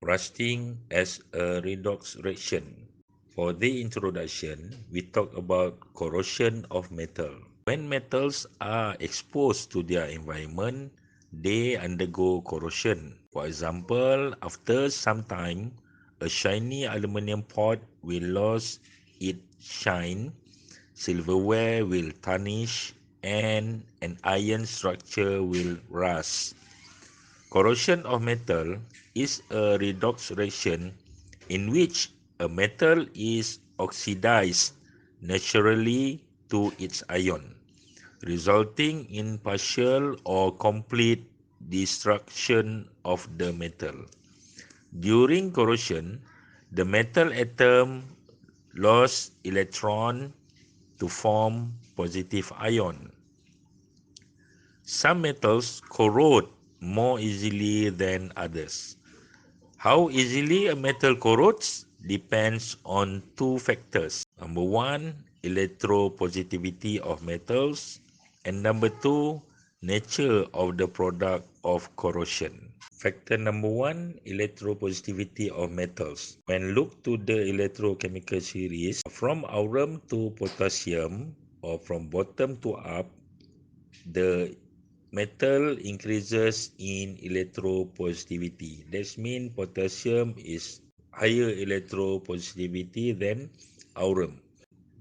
Rusting as a redox reaction. For the introduction, we talk about corrosion of metal. When metals are exposed to their environment, they undergo corrosion. For example, after some time, a shiny aluminum pot will lose its shine, silverware will tarnish, and an iron structure will rust. Corrosion of metal is a redox reaction in which a metal is oxidized naturally to its ion, resulting in partial or complete destruction of the metal. During corrosion, the metal atom lost electron to form positive ion. Some metals corrode more easily than others. How easily a metal corrodes depends on two factors. Number one, electropositivity of metals, and number two, nature of the product of corrosion. Factor number one, electropositivity of metals. When looked to the electrochemical series from aurum to potassium or from bottom to up, the metal increases in electropositivity. That means potassium is higher electropositivity than aurum.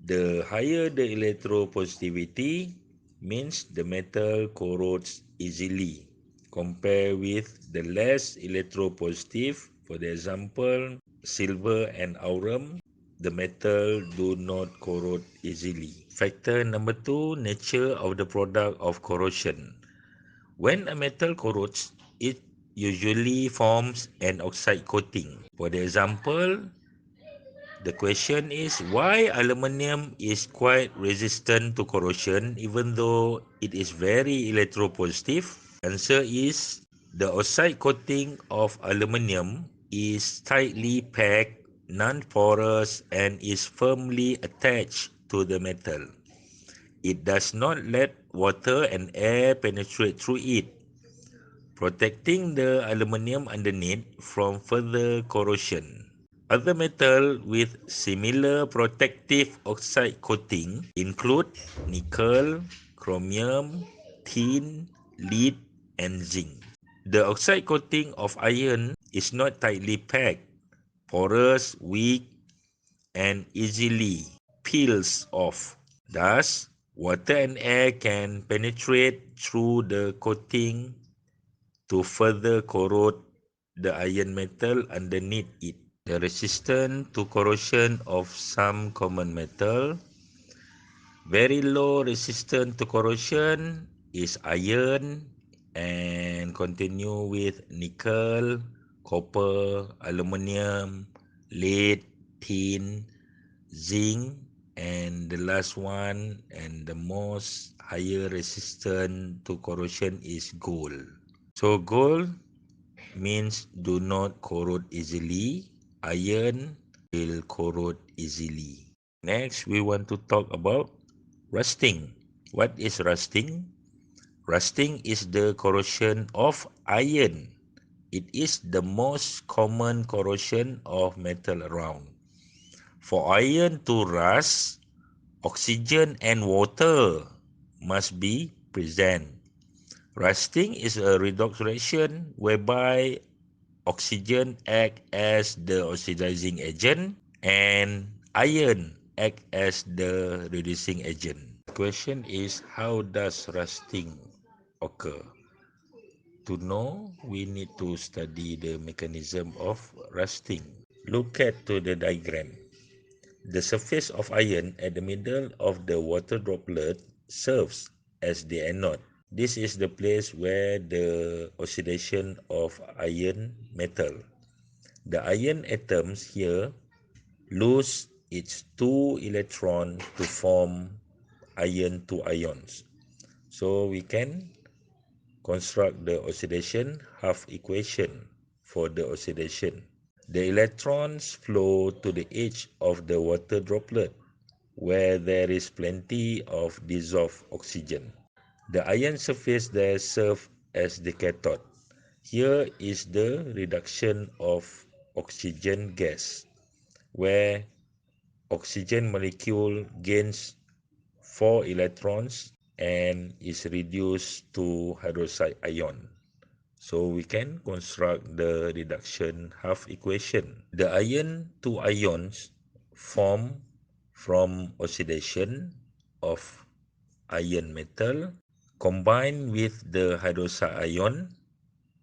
The higher the electropositivity means the metal corrodes easily compared with the less electropositive. For the example, silver and aurum, the metal do not corrode easily. Factor number two, nature of the product of corrosion. When a metal corrodes, it usually forms an oxide coating. For the example, the question is why aluminium is quite resistant to corrosion even though it is very electropositive? Answer is the oxide coating of aluminium is tightly packed, non-porous, and is firmly attached to the metal. It does not let water and air penetrate through it, protecting the aluminium underneath from further corrosion. Other metals with similar protective oxide coating include nickel, chromium, tin, lead, and zinc. The oxide coating of iron is not tightly packed, porous, weak, and easily peels off. Thus, water and air can penetrate through the coating to further corrode the iron metal underneath it. The resistance to corrosion of some common metal. Very low resistance to corrosion is iron and continue with nickel, copper, aluminium, lead, tin, zinc, and the last one and the most higher resistance to corrosion is gold. So gold means do not corrode easily. Iron will corrode easily. Next, we want to talk about rusting. What is rusting? Rusting is the corrosion of iron. It is the most common corrosion of metal around. For iron to rust, oxygen and water must be present. Rusting is a redox reaction whereby oxygen acts as the oxidizing agent and iron acts as the reducing agent. The question is, how does rusting occur? To know, we need to study the mechanism of rusting. Look at to the diagram. The surface of iron at the middle of the water droplet serves as the anode. This is the place where the oxidation of iron metal. The iron atoms here lose its two electrons to form iron two ions. So we can construct the oxidation half equation for the oxidation. The electrons flow to the edge of the water droplet where there is plenty of dissolved oxygen. The iron surface there serves as the cathode. Here is the reduction of oxygen gas, where oxygen molecule gains 4 electrons and is reduced to hydroxide ion. So we can construct the reduction half equation. The iron two ions form from oxidation of iron metal combined with the hydroxide ion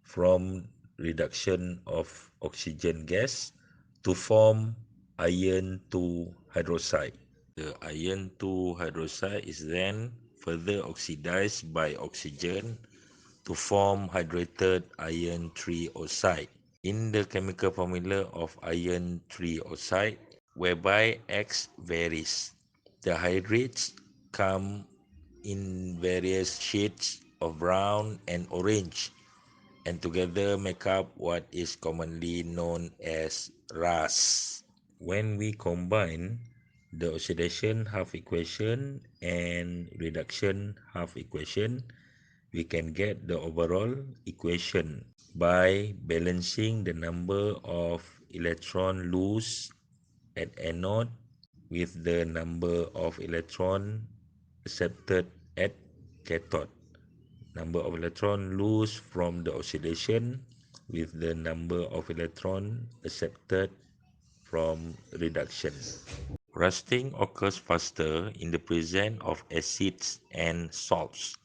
from reduction of oxygen gas to form iron two hydroxide. The iron two hydroxide is then further oxidized by oxygen to form hydrated iron 3 oxide. In the chemical formula of iron 3 oxide, whereby X varies, the hydrates come in various shades of brown and orange and together make up what is commonly known as rust. When we combine the oxidation half equation and reduction half equation, we can get the overall equation by balancing the number of electron loose at anode with the number of electron accepted at cathode. Number of electron loose from the oxidation with the number of electron accepted from reduction. Rusting occurs faster in the presence of acids and salts.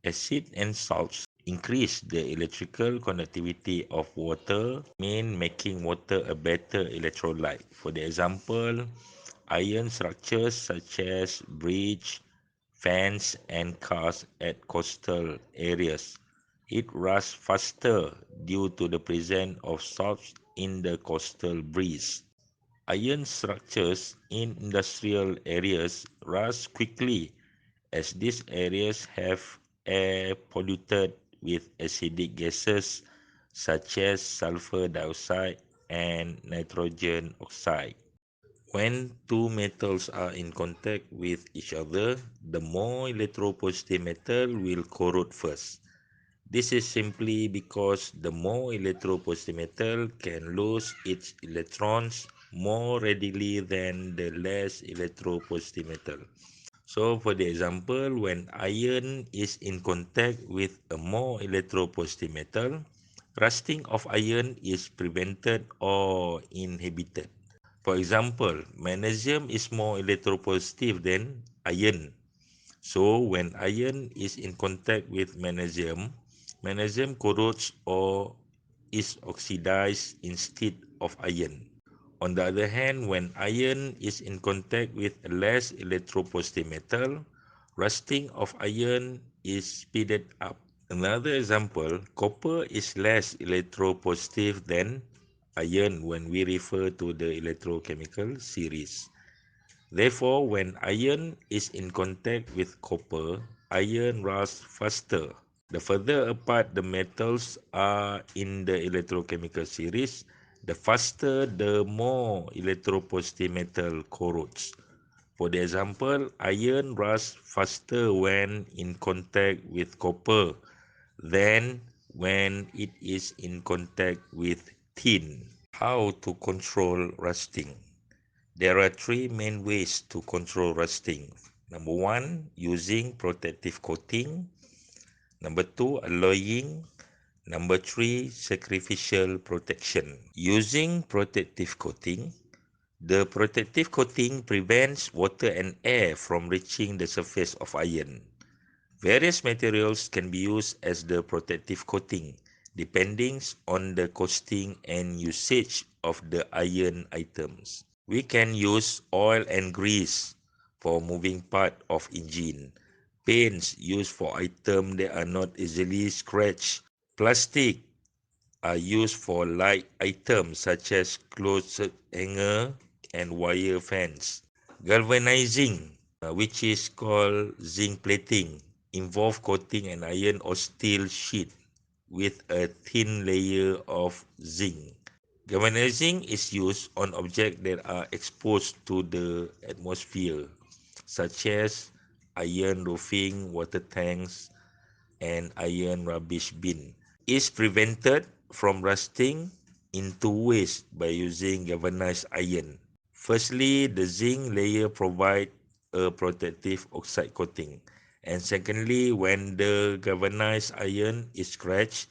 Acid and salts increase the electrical conductivity of water, making water a better electrolyte. For the example, iron structures such as bridge, fence, and cars at coastal areas. It rusts faster due to the presence of salts in the coastal breeze. Iron structures in industrial areas rust quickly as these areas have air polluted with acidic gases such as sulfur dioxide and nitrogen oxide. When two metals are in contact with each other, the more electropositive metal will corrode first. This is simply because the more electropositive metal can lose its electrons more readily than the less electropositive metal. So for the example, when iron is in contact with a more electropositive metal, rusting of iron is prevented or inhibited. For example, magnesium is more electropositive than iron. So when iron is in contact with magnesium, magnesium corrodes or is oxidized instead of iron. On the other hand, when iron is in contact with a less electropositive metal, rusting of iron is speeded up. Another example, copper is less electropositive than iron when we refer to the electrochemical series. Therefore, when iron is in contact with copper, iron rusts faster. The further apart the metals are in the electrochemical series, the faster the more electropositive metal corrodes. For the example, iron rusts faster when in contact with copper than when it is in contact with tin. How to control rusting? There are three main ways to control rusting. Number one, using protective coating. Number two, alloying. Number three, sacrificial protection. Using protective coating, the protective coating prevents water and air from reaching the surface of iron. Various materials can be used as the protective coating, depending on the costing and usage of the iron items. We can use oil and grease for moving part of engine. Paints used for items that are not easily scratched. Plastic are used for light items such as clothes hanger and wire fence. Galvanizing, which is called zinc plating, involve coating an iron or steel sheet with a thin layer of zinc. Galvanizing is used on objects that are exposed to the atmosphere, such as iron roofing, water tanks, and iron rubbish bin. Is prevented from rusting in two ways by using galvanized iron. Firstly, the zinc layer provides a protective oxide coating. And secondly, when the galvanized iron is scratched,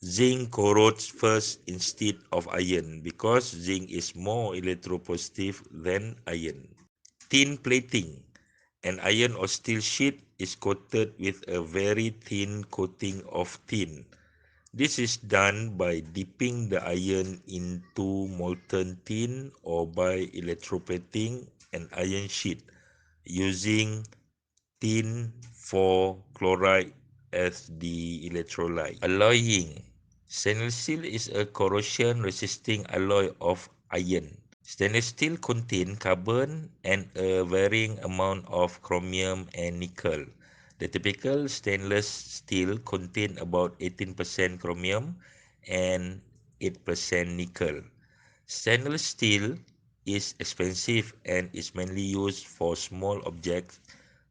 zinc corrodes first instead of iron because zinc is more electropositive than iron. Tin plating. An iron or steel sheet is coated with a very thin coating of tin. This is done by dipping the iron into molten tin or by electroplating an iron sheet using tin 4 chloride as the electrolyte. Alloying. Stainless steel is a corrosion resisting alloy of iron. Stainless steel contains carbon and a varying amount of chromium and nickel. The typical stainless steel contains about 18% chromium and 8% nickel. Stainless steel is expensive and is mainly used for small objects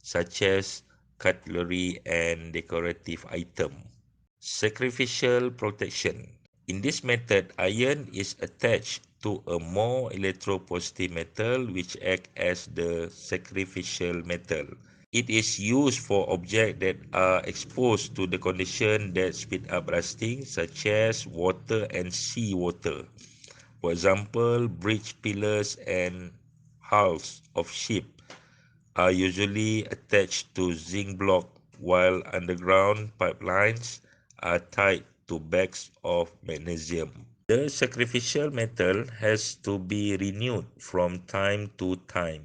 such as cutlery and decorative items. Sacrificial protection. In this method, iron is attached to a more electropositive metal which acts as the sacrificial metal. It is used for objects that are exposed to the condition that speed up rusting, such as water and seawater. For example, bridge pillars and hulls of ship are usually attached to zinc block, while underground pipelines are tied to bags of magnesium. The sacrificial metal has to be renewed from time to time.